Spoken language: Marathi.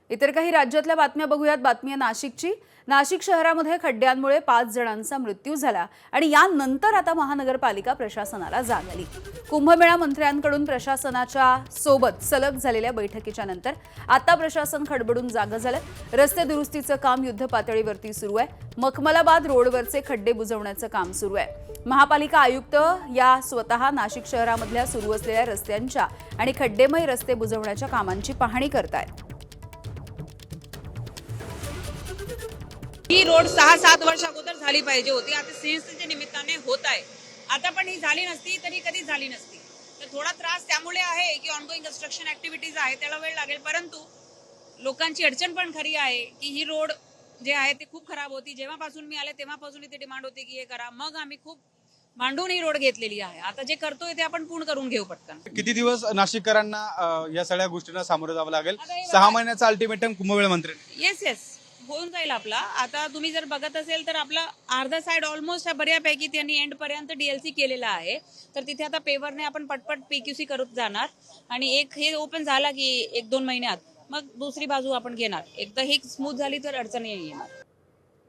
इतर काही राज्यातल्या बातम्या बघूयात। बातमी आहे नाशिकची। नाशिक शहरामध्ये खड्ड्यांमुळे 5 जणांचा मृत्यू झाला आणि यानंतर आता महानगरपालिका प्रशासनाला जाग आली। कुंभमेळा मंत्र्यांकडून प्रशासनाच्या सोबत सलग झालेल्या बैठकीच्या नंतर आता प्रशासन खडबडून जागं झालं। रस्ते दुरुस्तीचं काम युद्ध पातळीवरती सुरू आहे। मखमलाबाद रोडवरचे खड्डे बुजवण्याचं काम सुरू आहे। महापालिका आयुक्त या स्वतः नाशिक शहरामधल्या सुरू असलेल्या रस्त्यांच्या आणि खड्डेमय रस्ते बुजवण्याच्या कामांची पाहणी करतायत। ही रोड 6-7 वर्ष अगोदर झाली पाहिजे होती। आता सीएससीच्या निमित्ताने होत आहे। आता पण ही झाली नसती तरी कधी झाली नसती। तर थोडा त्रास त्यामुळे आहे की ऑनगोइंग कन्स्ट्रक्शन ऍक्टिव्हिटीज आहे, त्याला वेळ लागेल। परंतु लोकांची अडचण पण खरी आहे की ही रोड जे आहे ती खूप खराब होती। जेव्हापासून मी आले तेव्हापासून इथे डिमांड होती की हे करा, मग आम्ही खूप मांडून ही रोड घेतलेली आहे। आता जे करतोय ते आपण पूर्ण करून घेऊ पटकन। किती दिवस नाशिककरांना या सगळ्या गोष्टींना सामोरं जावं लागेल? 6 महिन्याचा अल्टिमेटम कुंभमेळा मंत्री। येस होऊन जाईल आपला। आता तुम्ही जर बघत असेल तर आपला अर्धा साइड ऑलमोस्ट बऱ्यापैकी त्यांनी एंड पर्यंत डीएलसी केलेला आहे। तर तिथे आता पेवरने आपण पटपट पीक्यूसी करत जाणार आणि एक हे ओपन झाला की 1-2 महिन्यात मग दुसरी बाजू आपण घेणार। एकदा ही स्मूथ झाली तर अडचण नाही येणार।